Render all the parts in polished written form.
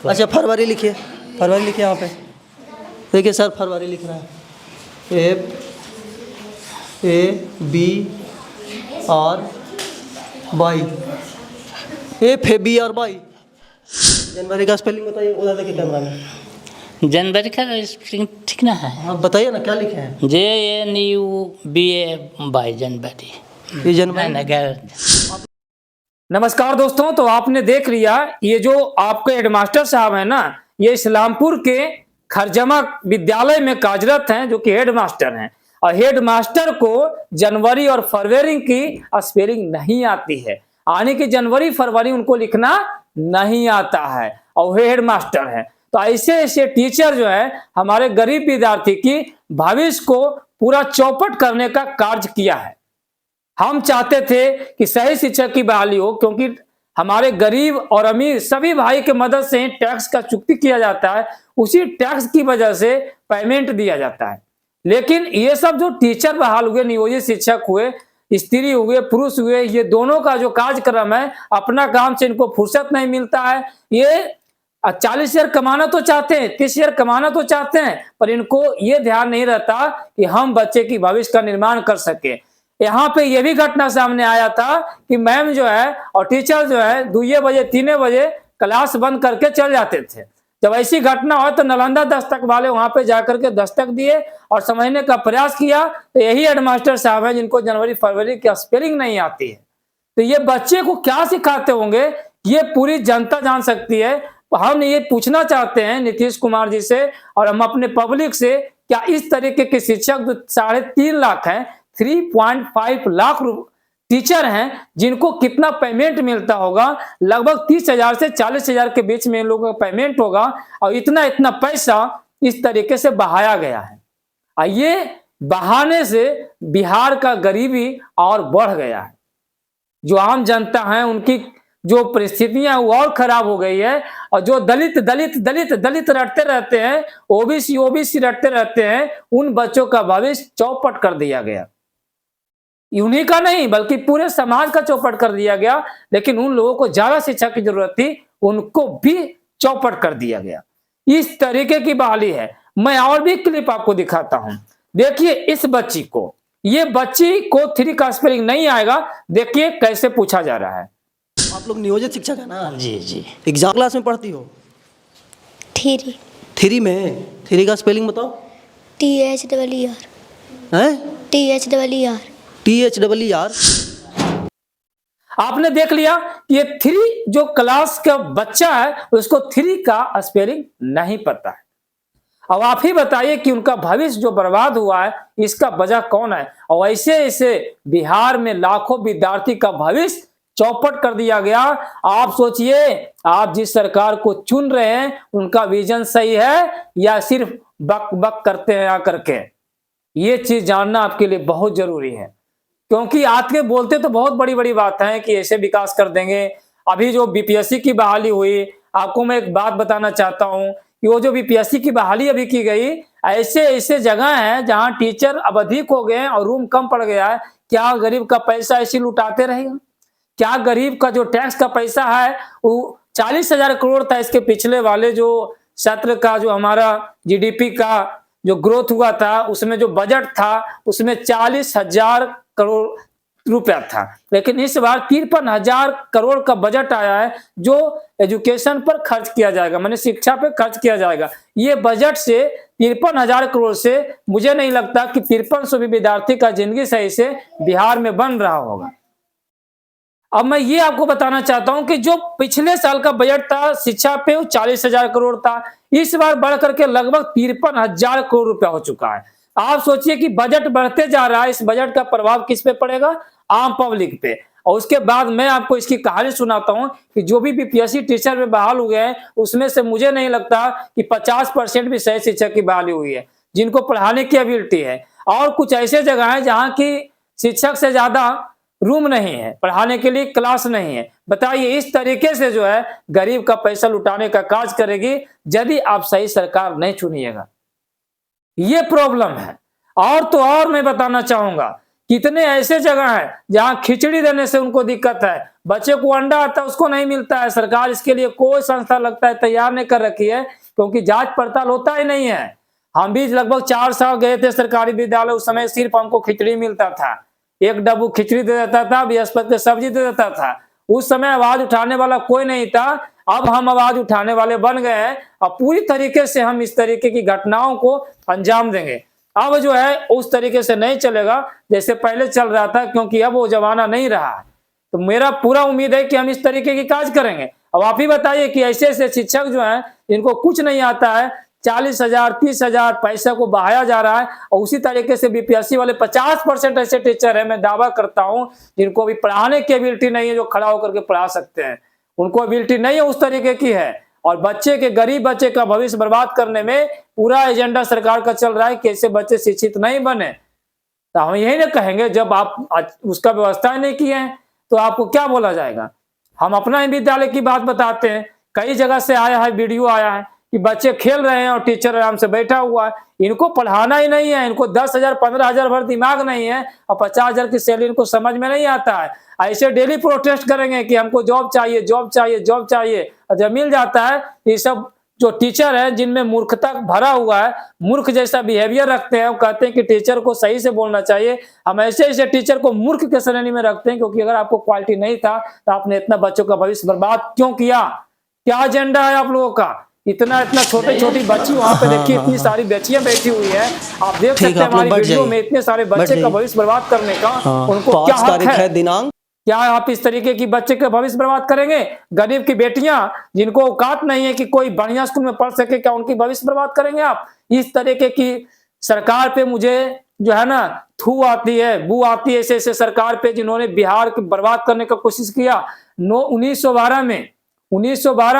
अच्छा फरवरी लिखिए, फरवरी लिखिए यहाँ पे। देखिए सर फरवरी लिख रहा है, FABRY, FABRY। जनवरी का स्पेलिंग बताइए, उधर देखिए कैमरा में। जनवरी का स्पेलिंग ठीक ना है? हाँ बताइए ना क्या लिखे हैं। JNUBAY जनवरी। ये जनवरी। नमस्कार दोस्तों, तो आपने देख लिया ये जो आपके हेडमास्टर साहब हैं ना, ये इस्लामपुर के खरजमा विद्यालय में कार्यरत हैं, जो कि हेडमास्टर हैं। और हेडमास्टर को जनवरी और फरवरी की स्पेलिंग नहीं आती है, यानी कि जनवरी फरवरी उनको लिखना नहीं आता है, और वे हेडमास्टर हैं। तो ऐसे ऐसे टीचर जो है हमारे गरीब विद्यार्थी की भविष्य को पूरा चौपट करने का कार्य किया है। हम चाहते थे कि सही शिक्षक की बहाली हो, क्योंकि हमारे गरीब और अमीर सभी भाई के मदद से टैक्स का चुकती किया जाता है, उसी टैक्स की वजह से पेमेंट दिया जाता है। लेकिन ये सब जो टीचर बहाल हुए, नियोजित शिक्षक हुए, स्त्री हुए, पुरुष हुए, ये दोनों का जो कार्यक्रम है, अपना काम से इनको फुर्सत नहीं मिलता है। ये 40,000 कमाना तो चाहते हैं, 30,000 कमाना तो चाहते हैं, पर इनको ये ध्यान नहीं रहता कि हम बच्चे की भविष्य का निर्माण कर सके। यहाँ पे ये भी घटना सामने आया था कि मैम जो है और टीचर जो है 2 बजे 3 बजे क्लास बंद करके चल जाते थे। जब ऐसी घटना हो तो नालंदा दस्तक वाले वहां पे जाकर के दस्तक दिए और समझने का प्रयास किया, तो यही हेडमास्टर साहब हैं जिनको जनवरी फरवरी की स्पेलिंग नहीं आती है। तो ये बच्चे को क्या सिखाते होंगे, ये पूरी जनता जान सकती है। हम ये पूछना चाहते हैं नीतीश कुमार जी से और हम अपने पब्लिक से, क्या इस तरीके के शिक्षक जो 3.5 लाख हैं, 3.5 लाख टीचर हैं, जिनको कितना पेमेंट मिलता होगा, लगभग 30,000 से 40,000 के बीच में इन लोगों का पेमेंट होगा, और इतना इतना पैसा इस तरीके से बहाया गया है। और ये बहाने से बिहार का गरीबी और बढ़ गया है। जो आम जनता है उनकी जो परिस्थितियां वो और खराब हो गई है, और जो दलित दलित दलित दलित रटते रहते हैं, ओबीसी ओबीसी रटते रहते हैं, उन बच्चों का भविष्य चौपट कर दिया गया। उन्हीं का नहीं बल्कि पूरे समाज का चौपट कर दिया गया। लेकिन उन लोगों को ज्यादा शिक्षा की जरूरत थी, उनको भी चौपट कर दिया गया। इस तरीके की बहाली है। मैं और भी क्लिप आपको दिखाता हूं। देखिए इस बच्ची को, ये बच्ची को 3 का स्पेलिंग नहीं आएगा, देखिए कैसे पूछा जा रहा है। आप लोग नियोजित शिक्षक है ना? जी जी। एग्जाम क्लास में पढ़ती हो? 3 में 3 का स्पेलिंग बताओ। THEER हैं? THEER THEER। आपने देख लिया कि ये 3 जो क्लास का बच्चा है उसको 3 का स्पेलिंग नहीं पता है। अब आप ही बताइए कि उनका भविष्य जो बर्बाद हुआ है, इसका वजह कौन है? और ऐसे ऐसे बिहार में लाखों विद्यार्थी का भविष्य चौपट कर दिया गया। आप सोचिए, आप जिस सरकार को चुन रहे हैं उनका विजन सही है या सिर्फ बक बक करते हैं आकर के? ये चीज जानना आपके लिए बहुत जरूरी है, क्योंकि आज के बोलते तो बहुत बड़ी बड़ी बात है कि ऐसे विकास कर देंगे। अभी जो बीपीएससी की बहाली हुई, आपको मैं एक बात बताना चाहता हूं कि वो जो बीपीएससी की बहाली अभी की गई, ऐसे ऐसे जगह हैं जहां टीचर अब अधिक हो गए और रूम कम पड़ गया है। क्या गरीब का पैसा ऐसे लुटाते रहेगा? क्या गरीब का जो टैक्स का पैसा है वो 40,000 करोड़ था, इसके पिछले वाले जो सत्र का जो हमारा जीडीपी का जो ग्रोथ हुआ था, उसमें जो बजट था उसमें 40,000 करोड़ रुपया था। लेकिन इस बार 53,000 करोड़ का बजट आया है जो एजुकेशन पर खर्च किया जाएगा, माने शिक्षा पे खर्च किया जाएगा। ये बजट से 53,000 करोड़ से मुझे नहीं लगता कि 5300 भी विद्यार्थी का जिंदगी सही से बिहार में बन रहा होगा। अब मैं ये आपको बताना चाहता हूं कि जो पिछले साल का बजट था शिक्षा पे 40,000 करोड़ था, इस बार बढ़ करके लगभग 53,000 करोड़ रुपया हो चुका है। आप सोचिए कि बजट बढ़ते जा रहा है, इस बजट का प्रभाव किस पे पड़ेगा? आम पब्लिक पे। और उसके बाद मैं आपको इसकी कहानी सुनाता हूं कि जो भी बीपीएससी टीचर में बहाल हुए हैं, उसमें से मुझे नहीं लगता कि 50% भी सही शिक्षक की बहाली हुई है, जिनको पढ़ाने की एबिलिटी है। और कुछ ऐसे जगह है जहां की शिक्षक से ज्यादा रूम नहीं है, पढ़ाने के लिए क्लास नहीं है। बताइए इस तरीके से जो है गरीब का पैसा लुटाने का काज करेगी यदि आप सही सरकार नहीं चुनिएगा। ये प्रॉब्लम है। और तो और मैं बताना चाहूंगा कितने ऐसे जगह हैं जहां खिचड़ी देने से उनको दिक्कत है, बच्चे को अंडा आता है उसको नहीं मिलता है। सरकार इसके लिए कोई संस्था लगता है तैयार नहीं कर रखी है, क्योंकि जांच पड़ताल होता ही नहीं है। हम भी लगभग 4 साल गए थे सरकारी विद्यालय, उस समय सिर्फ हमको खिचड़ी मिलता था, एक डब्बू खिचड़ी दे देता था, बृहस्पति सब्जी दे देता था। उस समय आवाज उठाने वाला कोई नहीं था। अब हम आवाज उठाने वाले बन गए हैं और पूरी तरीके से हम इस तरीके की घटनाओं को अंजाम देंगे। अब जो है उस तरीके से नहीं चलेगा जैसे पहले चल रहा था, क्योंकि अब वो जमाना नहीं रहा है। तो मेरा पूरा उम्मीद है कि हम इस तरीके की काज करेंगे। अब आप ही बताइए कि ऐसे ऐसे शिक्षक जो हैं इनको कुछ नहीं आता है, 40,000 30,000 पैसे को बहाया जा रहा है, और उसी तरीके से बीपीएससी वाले 50% ऐसे टीचर है, मैं दावा करता हूं, जिनको भी पढ़ाने की एबिलिटी नहीं है, जो खड़ा होकर के पढ़ा सकते हैं, उनको एबिलिटी नहीं है उस तरीके की है। और बच्चे के, गरीब बच्चे का भविष्य बर्बाद करने में पूरा एजेंडा सरकार का चल रहा है कि ऐसे बच्चे शिक्षित नहीं बने। तो हम यही ना कहेंगे, जब आप उसका व्यवस्था नहीं किए हैं तो आपको क्या बोला जाएगा। हम अपना विद्यालय की बात बताते हैं, कई जगह से आया है, वीडियो आया है कि बच्चे खेल रहे हैं और टीचर आराम से बैठा हुआ है। इनको पढ़ाना ही नहीं है, इनको 10,000 15,000 भर दिमाग नहीं है, और 50,000 की सैलरी इनको समझ में नहीं आता है। ऐसे डेली प्रोटेस्ट करेंगे कि हमको जॉब चाहिए, जॉब चाहिए, जॉब चाहिए, और जब मिल जाता है ये सब जो टीचर है जिनमें मूर्खता भरा हुआ है, मूर्ख जैसा बिहेवियर रखते हैं, वो कहते हैं कि टीचर को सही से बोलना चाहिए। हम ऐसे ऐसे टीचर को मूर्ख के श्रेणी में रखते हैं, क्योंकि अगर आपको क्वालिटी नहीं था तो आपने इतना बच्चों का भविष्य बर्बाद क्यों किया? क्या एजेंडा है आप लोगों का? इतना छोटे छोटी बच्ची वहां पे देखिए, इतनी सारी बच्चियां बैठी हुई है, आप देख सकते हैं हमारी वीडियो में, इतने सारे बच्चे का भविष्य बर्बाद करने का उनको क्या हक है? दिनांक क्या आप इस तरीके की बच्चे का भविष्य बर्बाद करेंगे? गरीब की बेटियां जिनको औकात नहीं है कि कोई बढ़िया स्कूल में पढ़ सके, क्या उनकी भविष्य बर्बाद करेंगे आप? इस तरीके की सरकार पे मुझे जो है ना थू आती है, बू आती है, ऐसे सरकार पे जिन्होंने बिहार को बर्बाद करने का कोशिश किया। 1912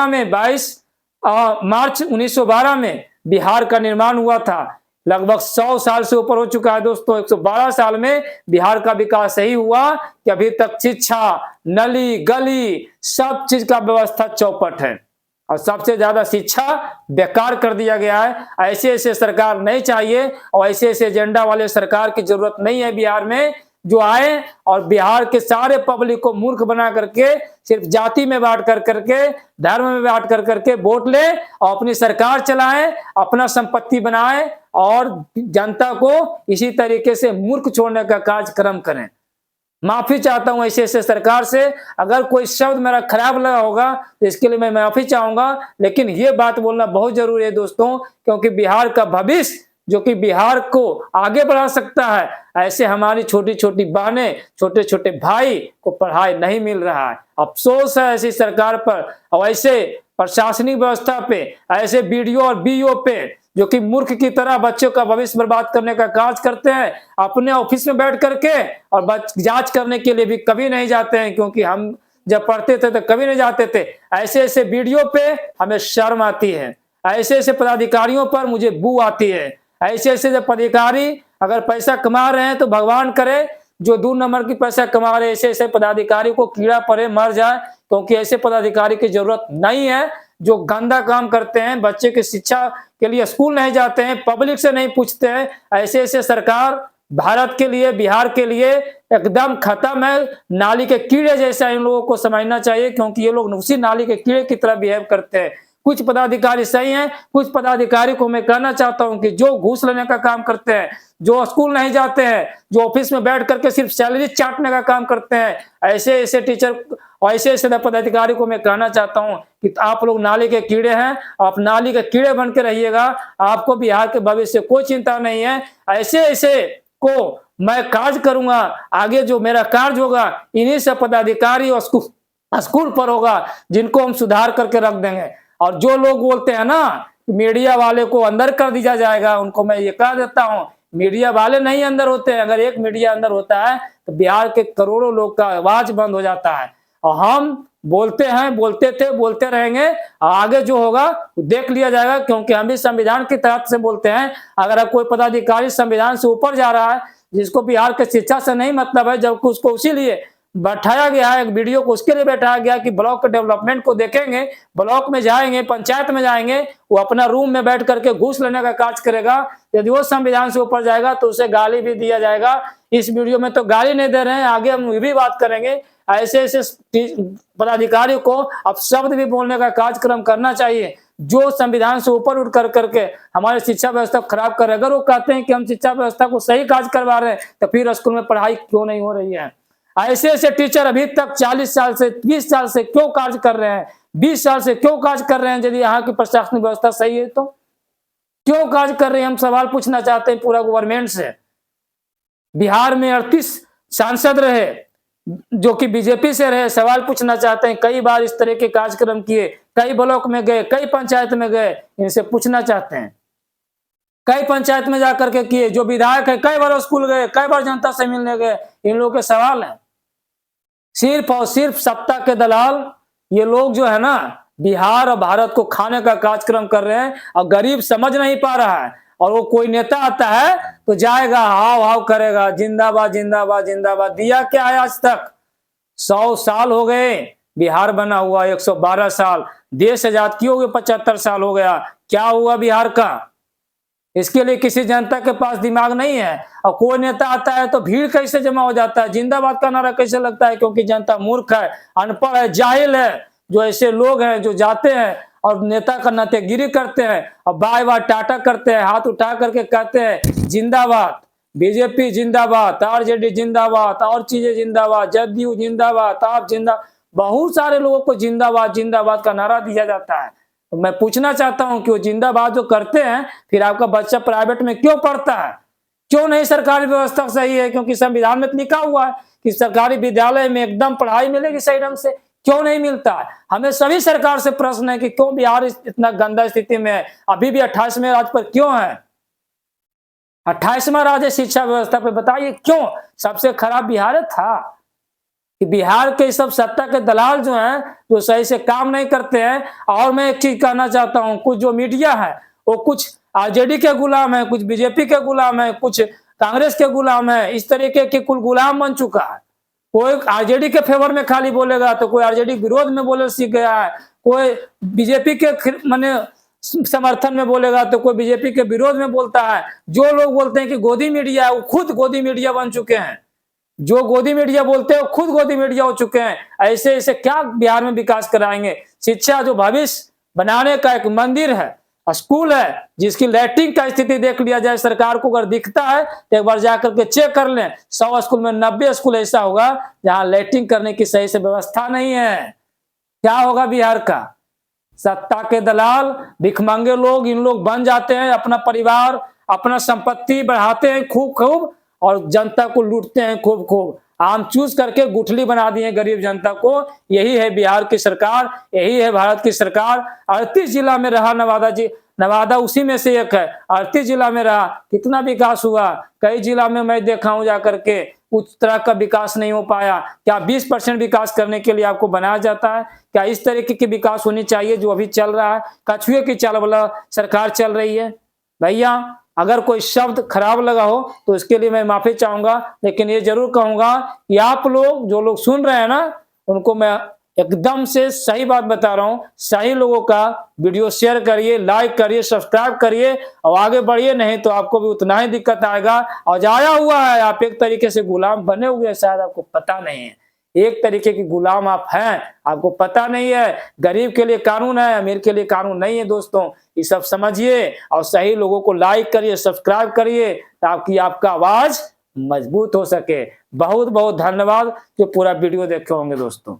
में 22 मार्च 1912 में बिहार का निर्माण हुआ था। लगभग 100 साल से ऊपर हो चुका है दोस्तों। 112 साल में बिहार का विकास यही हुआ कि अभी तक शिक्षा, नली गली, सब चीज का व्यवस्था चौपट है, और सबसे ज्यादा शिक्षा बेकार कर दिया गया है। ऐसे ऐसे सरकार नहीं चाहिए, और ऐसे ऐसे एजेंडा वाले सरकार की जरूरत नहीं है बिहार में, जो आए और बिहार के सारे पब्लिक को मूर्ख बना करके सिर्फ जाति में बांट कर करके, धर्म में बांट कर करके वोट ले और अपनी सरकार चलाएं, अपना संपत्ति बनाएं, और जनता को इसी तरीके से मूर्ख छोड़ने का कार्यक्रम करें। माफी चाहता हूं ऐसे ऐसे सरकार से, अगर कोई शब्द मेरा खराब लगा होगा तो इसके लिए मैं माफी चाहूंगा, लेकिन ये बात बोलना बहुत जरूरी है दोस्तों, क्योंकि बिहार का भविष्य जो कि बिहार को आगे बढ़ा सकता है, ऐसे हमारी छोटी छोटी बहनें, छोटे छोटे भाई को पढ़ाई नहीं मिल रहा है। अफसोस है ऐसी सरकार पर, और ऐसे प्रशासनिक व्यवस्था पे, ऐसे बीडीओ और बीईओ पे, जो कि मूर्ख की तरह बच्चों का भविष्य बर्बाद करने का कार्य करते हैं, अपने ऑफिस में बैठ करके, और जांच करने के लिए भी कभी नहीं जाते हैं, क्योंकि हम जब पढ़ते थे तो कभी नहीं जाते थे। ऐसे ऐसे वीडियो पे हमें शर्म आती है, ऐसे ऐसे पदाधिकारियों पर मुझे बू आती है। ऐसे ऐसे जब पदाधिकारी अगर पैसा कमा रहे हैं तो भगवान करे जो 2 नंबर की पैसा कमा रहे, ऐसे ऐसे पदाधिकारी को कीड़ा पड़े, मर जाए, क्योंकि ऐसे पदाधिकारी की जरूरत नहीं है जो गंदा काम करते हैं, बच्चे की शिक्षा के लिए स्कूल नहीं जाते हैं, पब्लिक से नहीं पूछते हैं। ऐसे ऐसे सरकार भारत के लिए, बिहार के लिए एकदम खत्म है, नाली के कीड़े जैसा इन लोगों को समझना चाहिए, क्योंकि ये लोग उसी नाली के कीड़े की तरह बिहेव करते हैं। कुछ पदाधिकारी सही हैं, कुछ पदाधिकारी को मैं कहना चाहता हूं कि जो घूस लेने का काम करते हैं, जो स्कूल नहीं जाते हैं, जो ऑफिस में बैठ करके सिर्फ सैलरी चाटने का काम करते हैं, ऐसे ऐसे टीचर और ऐसे ऐसे पदाधिकारी को मैं कहना चाहता हूं कि आप लोग नाली के कीड़े हैं, आप नाली के कीड़े बन के रहिएगा, आपको बिहार के भविष्य से कोई चिंता नहीं है। ऐसे ऐसे को मैं कार्य करूंगा, आगे जो मेरा कार्य होगा इन्हीं से पदाधिकारी और स्कूल पर होगा, जिनको हम सुधार करके रख देंगे। और जो लोग बोलते हैं ना मीडिया वाले को अंदर कर दिया जाएगा, उनको मैं ये कह देता हूं, मीडिया वाले नहीं अंदर होते हैं। अगर एक मीडिया अंदर होता है तो बिहार के करोड़ों लोग का आवाज बंद हो जाता है। और हम बोलते हैं, बोलते थे, बोलते रहेंगे, आगे जो होगा देख लिया जाएगा, क्योंकि हम भी संविधान की तरफ से बोलते हैं। अगर कोई पदाधिकारी संविधान से ऊपर जा रहा है, जिसको बिहार के शिक्षा से नहीं मतलब है, जबकि उसको इसीलिए बैठाया गया है, एक वीडियो को उसके लिए बैठाया गया कि ब्लॉक के डेवलपमेंट को देखेंगे, ब्लॉक में जाएंगे, पंचायत में जाएंगे, वो अपना रूम में बैठ करके घूस लेने का कार्य करेगा। यदि वो संविधान से ऊपर जाएगा तो उसे गाली भी दिया जाएगा। इस वीडियो में तो गाली नहीं दे रहे हैं, आगे हम ये भी बात करेंगे। ऐसे ऐसे पदाधिकारियों को अब शब्द भी बोलने का कार्यक्रम करना चाहिए जो संविधान से ऊपर उठ करके हमारे शिक्षा व्यवस्था खराब कर रहे हैं। अगर वो कहते हैं कि हम शिक्षा व्यवस्था को सही कार्य करवा रहे हैं तो फिर स्कूल में पढ़ाई क्यों नहीं हो रही है? ऐसे ऐसे टीचर अभी तक 40 साल से 20 साल से क्यों कार्य कर रहे हैं, 20 साल से क्यों कार्य कर रहे हैं? यदि यहाँ की प्रशासनिक व्यवस्था सही है तो क्यों कार्य कर रहे हैं? हम सवाल पूछना चाहते हैं पूरा गवर्नमेंट से। बिहार में 38 सांसद रहे जो कि बीजेपी से रहे, सवाल पूछना चाहते हैं। कई बार इस तरह के कार्यक्रम किए, कई ब्लॉक में गए, कई पंचायत में गए, इनसे पूछना चाहते हैं। कई पंचायत में जाकर के किए, जो विधायक है कई बार स्कूल गए, कई बार जनता से मिलने गए, इन लोगों के सवाल हैं। सिर्फ और सिर्फ सत्ता के दलाल ये लोग जो है ना बिहार और भारत को खाने का कार्यक्रम कर रहे हैं और गरीब समझ नहीं पा रहा है। और वो कोई नेता आता है तो जाएगा हाव हाव करेगा, जिंदाबाद जिंदाबाद जिंदाबाद। दिया क्या है आज तक? 100 साल हो गए बिहार बना हुआ, 112 साल देश आजाद किए हुए, 75 साल हो गया। क्या हुआ बिहार का? इसके लिए किसी जनता के पास दिमाग नहीं है। और कोई नेता आता है तो भीड़ कैसे जमा हो जाता है, जिंदाबाद का नारा कैसे लगता है? क्योंकि जनता मूर्ख है, अनपढ़ है, जाहिल है। जो ऐसे लोग हैं जो जाते हैं और नेता का नातेगिरी करते हैं और बाय बाय टाटा करते हैं, हाथ उठा करके कहते हैं जिंदाबाद बीजेपी, जिंदाबाद आरजेडी, जिंदाबाद और चीजें जिंदाबाद, जदयू जिंदाबाद, आप जिंदाबाद, बहुत सारे लोगों को जिंदाबाद जिंदाबाद का नारा दिया जाता है। तो मैं पूछना चाहता हूं कि वो जिंदाबाद जो करते हैं फिर आपका बच्चा प्राइवेट में क्यों पढ़ता है? क्यों नहीं सरकारी व्यवस्था सही है? क्योंकि संविधान में लिखा हुआ है कि सरकारी विद्यालय में एकदम पढ़ाई मिलेगी सही ढंग से, क्यों नहीं मिलता है? हमें सभी सरकार से प्रश्न है कि क्यों बिहार इतना गंदा स्थिति में है? अभी भी 28वें राज्य पर क्यों है? 28वां राज्य शिक्षा व्यवस्था पे बताइए क्यों? सबसे खराब बिहार था कि बिहार के सब सत्ता के दलाल जो हैं जो सही से काम नहीं करते हैं। और मैं एक चीज कहना चाहता हूं, कुछ जो मीडिया है वो कुछ आरजेडी के गुलाम है, कुछ बीजेपी के गुलाम है, कुछ कांग्रेस के गुलाम है, इस तरीके के कुल गुलाम बन चुका है। कोई आरजेडी के फेवर में खाली बोलेगा तो कोई आरजेडी विरोध में बोले सीख गया है, कोई बीजेपी के माने समर्थन में बोलेगा तो कोई बीजेपी के विरोध में बोलता है। जो लोग बोलते हैं कि गोदी मीडिया है वो खुद गोदी मीडिया बन चुके हैं। जो गोदी मीडिया बोलते हैं वो खुद गोदी मीडिया हो चुके हैं। ऐसे ऐसे क्या बिहार में विकास कराएंगे? शिक्षा जो भविष्य बनाने का एक मंदिर है, स्कूल है, जिसकी लैट्रिन का स्थिति देख लिया जाए सरकार को, अगर दिखता है तो एक बार जाकर के चेक कर लें। 100 स्कूल में 90 स्कूल ऐसा होगा जहां लैट्रिन करने की सही से व्यवस्था नहीं है। क्या होगा बिहार का? सत्ता के दलाल भिखमंगे लोग, इन लोग बन जाते हैं, अपना परिवार अपना संपत्ति बढ़ाते हैं खूब खूब और जनता को लूटते हैं खूब खूब। आम चूस करके गुठली बना दिए गरीब जनता को। यही है बिहार की सरकार, यही है भारत की सरकार। 38 जिला में रहा नवादा उसी में से एक है। 38 जिला में रहा, कितना विकास हुआ? कई जिला में मैं देखा हूं जाकर के उस तरह का विकास नहीं हो पाया। क्या 20% विकास करने के लिए आपको बनाया जाता है? क्या इस तरीके की विकास होनी चाहिए जो अभी चल रहा है? कछुए की चाल वाला सरकार चल रही है। भैया अगर कोई शब्द खराब लगा हो तो इसके लिए मैं माफी चाहूंगा, लेकिन ये जरूर कहूंगा कि आप लोग जो लोग सुन रहे हैं ना, उनको मैं एकदम से सही बात बता रहा हूं। सही लोगों का वीडियो शेयर करिए, लाइक करिए, सब्सक्राइब करिए और आगे बढ़िए, नहीं तो आपको भी उतना ही दिक्कत आएगा। और जाया हुआ है, आप एक तरीके से गुलाम बने हुए हैं, शायद आपको पता नहीं है। एक तरीके की गुलाम आप हैं, आपको पता नहीं है। गरीब के लिए कानून है, अमीर के लिए कानून नहीं है। दोस्तों ये सब समझिए और सही लोगों को लाइक करिए, सब्सक्राइब करिए ताकि आपका आवाज मजबूत हो सके। बहुत बहुत धन्यवाद जो पूरा वीडियो देखे होंगे दोस्तों।